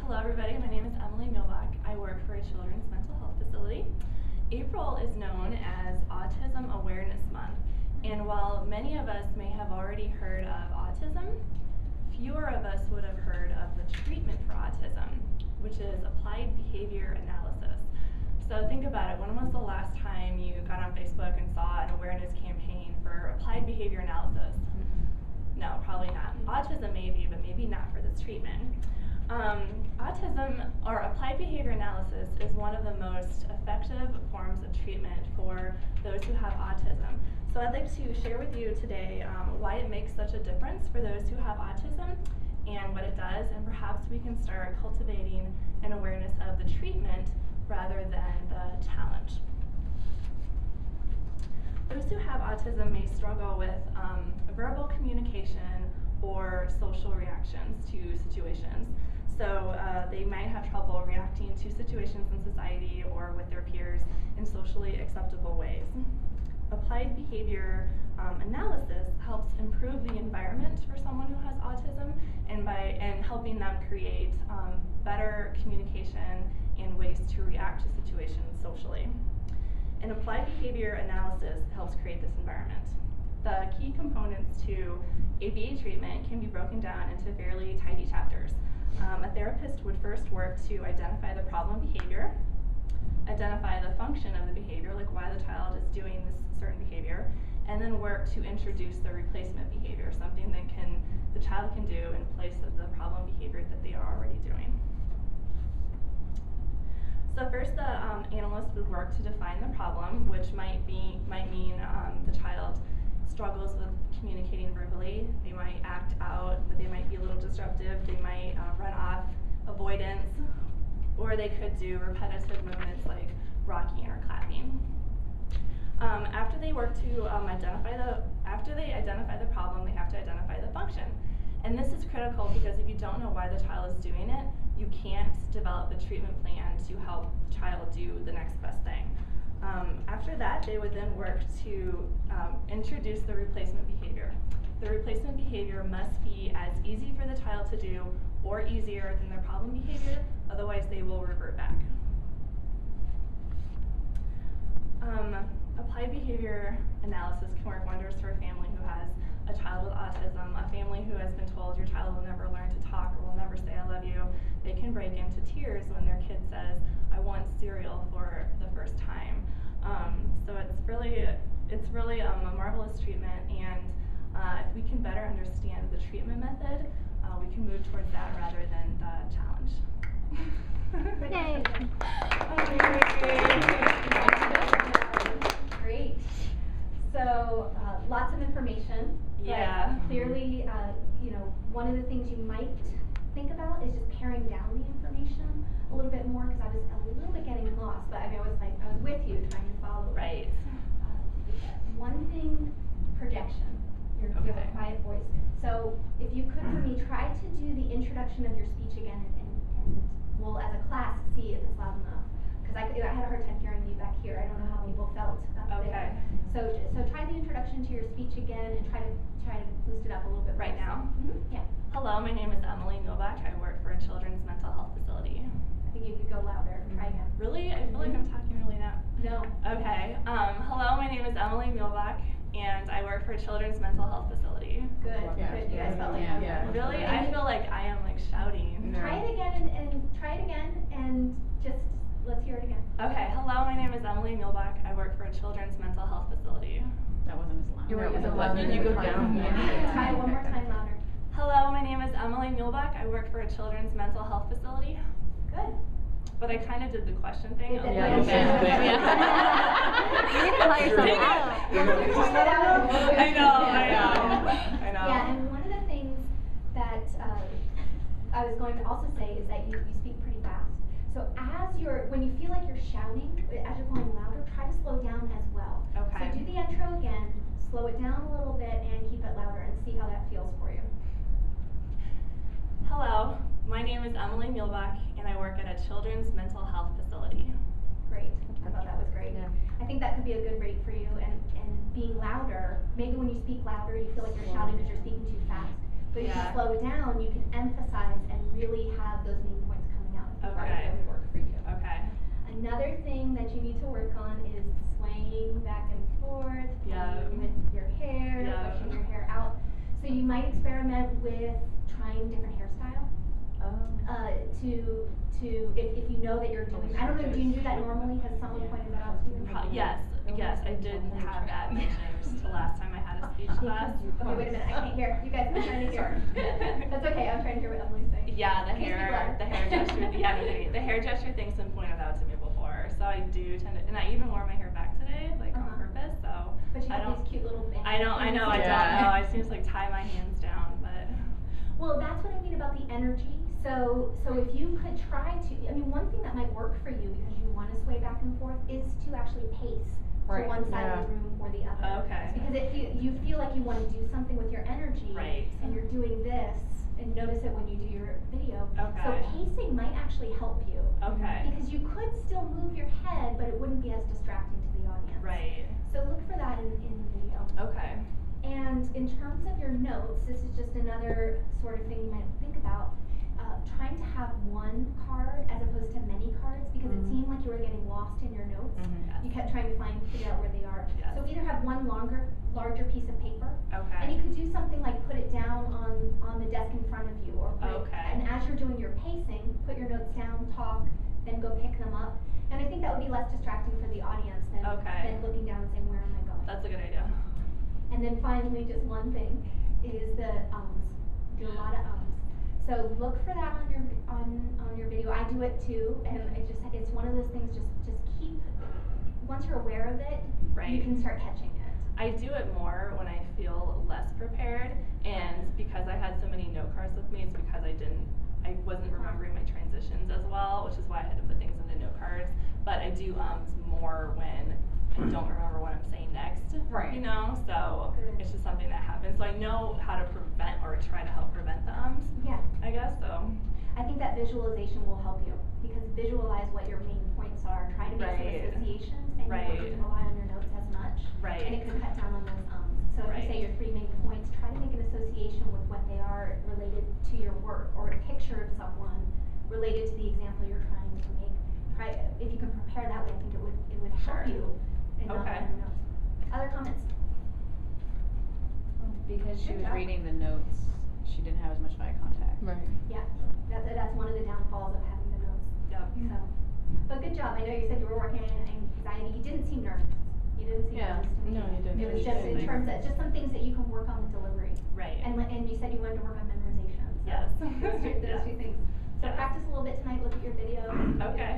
Hello everybody, my name is Emily Milbach. I work for a children's mental health facility. April is known as Autism Awareness Month, and while many of us may have already heard of autism, fewer of us would have heard of the treatment for autism, which is applied behavior analysis. So think about it, when was the last time you got on Facebook and saw an awareness campaign for applied behavior analysis? No, probably not. Autism maybe, but maybe not for this treatment. Autism, or applied behavior analysis, is one of the most effective forms of treatment for those who have autism. So I'd like to share with you today why it makes such a difference for those who have autism and what it does, and perhaps we can start cultivating an awareness of the treatment rather than the challenge. Those who have autism may struggle with verbal communication or social reactions to situations. So they might have trouble reacting to situations in society or with their peers in socially acceptable ways. Applied behavior analysis helps improve the environment for someone who has autism and helping them create better communication and ways to react to situations socially. And applied behavior analysis helps create this environment. The key components to ABA treatment can be broken down into fairly tidy chapters. A therapist would first work to identify the problem behavior, identify the function of the behavior, like why the child is doing this certain behavior, and then work to introduce the replacement behavior, something that the child can do in place of the problem behavior that they are already doing. So first, the analyst would work to define the problem, which might mean the child struggles with communicating verbally. They might act out, but they might be a little disruptive. They might run off, avoidance, or they could do repetitive movements like rocking or clapping. After they identify the problem, they have to identify the function. And this is critical because if you don't know why the child is doing it, you can't develop the treatment plan to help the child do the next best thing. After that, they would then work to introduce the replacement behavior. The replacement behavior must be as easy for the child to do or easier than their problem behavior, otherwise they will revert back. Applied behavior analysis can work wonders for a family who has a child with autism, a family who has been told your child will never learn to talk or will never say I love you. They can break into tears when their kid says, I want cereal for the first time. So it's really a marvelous treatment, and if we can better understand the treatment method, we can move towards that rather than the challenge. Yay! Great. So lots of information. Yeah. But clearly, one of the things you might think about is just paring down the information a little bit more, because I was a little bit getting lost. But I was with you trying to follow. Right. One thing, projection. You have a quiet voice. So if you could, for me, try to do the introduction of your speech again, and we'll, as a class, see if it's loud enough. Because I had a hard time hearing you back here. I don't know how people felt up there. So try the introduction to your speech again, and try to boost it up a little bit. Right now? Mm-hmm. Yeah. Hello, my name is Emily Milbach. I work for a children's mental health facility. I think you could go louder. Try again. Really? I feel like I'm talking really loud. No. Okay. Hello, my name is Emily Milbach, and I work for a children's mental health facility. Good. Yeah. Good. You guys felt like Really? I feel like I am shouting. No. Try it again and just let's hear it again. Okay. Hello, my name is Emily Milbach. I work for a children's mental health facility. That wasn't as loud. You were That louder. wasn't. You go down. Try it one more time louder. Hello, my name is Emily Milbach. I work for a children's mental health facility. Good. But I kind of did the question thing. You did. Yeah, you did. You need to call yourself out. I know. Yeah, and one of the things that I was going to also say is that you speak pretty fast. So when you feel like you're shouting, as you're going louder, try to slow down as well. Okay. So do the intro again, slow it down a little bit, and keep it louder, and see how that feels for you. Hello, my name is Emily Milbach, and I work at a children's mental health facility. Great. I thought that was great. Yeah. I think that could be a good rate for you, and being louder, maybe when you speak louder, you feel like you're shouting because you're speaking too fast. But if you slow down, you can emphasize and really have those main points come will probably Okay. really work for you. Okay. Another thing that you need to work on is swaying back and forth, Yeah. playing with your hair, Yeah. pushing your hair out. So you might experiment with trying different hairstyle. If you know that you're doing, I don't know, do you do that normally? Has someone pointed that out to you? Yes, I didn't have that mentioned the last time I had a speech class. Okay, wait a minute, I can't hear. You guys, I'm trying to hear. That's okay, I'm trying to hear what Emily's saying. Yeah, the Can you speak louder? hair gesture, the hair gesture thing's been pointed out to me before, so I do tend to, and I even wore my hair back today, like on purpose, so. But you I have don't, these cute little bangs. I know, I don't know, I just like tie my hands down, but. Well, that's what I mean about the energy. So if you could try to, I mean, one thing that might work for you because you want to sway back and forth is to actually pace to one side of the room or the other. Okay. Because if you feel like you want to do something with your energy, Right. and you're doing this, and notice it when you do your video. Okay. So pacing might actually help you. Okay. Because you could still move your head, but it wouldn't be as distracting to the audience. Right. So look for that in the video. Okay. And in terms of your notes, this is just another sort of thing you might think about. Trying to have one card as opposed to many cards because it seemed like you were getting lost in your notes. Yes. You kept trying to figure out where they are. Yes. So either have one larger piece of paper, Okay. and you could do something like put it down on the desk in front of you, or put Okay. and as you're doing your pacing, put your notes down, talk, then go pick them up. And I think that would be less distracting for the audience than looking down and saying, where am I going? That's a good idea. And then finally, just one thing is the ums. Do a lot of ums. So look for that on your video. I do it too, and it's one of those things. Just keep, once you're aware of it, you can start catching it. I do it more when I feel less prepared, and because I had so many note cards with me, it's because I wasn't remembering my transitions as well, which is why I had to put things into note cards. But I do more when I don't remember what I'm saying next. Right. You know, so Good. it's just something that happens. So I know how to prevent or try to help prevent the ums. Yeah. I guess so. I think that visualization will help you because visualize what your main points are. Try to make Right. some associations, and you don't have to rely on your notes as much. Right. And it can cut down on those ums. So if Right. you say your 3 main points, try to make an association with what they are related to your work, or a picture of someone related to the example you're trying to make. If you can prepare that way, I think it would help Sure. you and not Okay. on your notes. Other comments? Because she Good was job. reading the notes, she didn't have as much eye contact. Right. Yeah, that's one of the downfalls of having the notes. Yep. So, but good job. I know you said you were working on anxiety. You didn't seem nervous. You didn't seem Yeah. nervous to me. No, you didn't. It was just in terms of just some things that you can work on with delivery. Right. And you said you wanted to work on memorization. So Yes. those two Yeah. things. So Yes. practice a little bit tonight. Look at your video. Okay.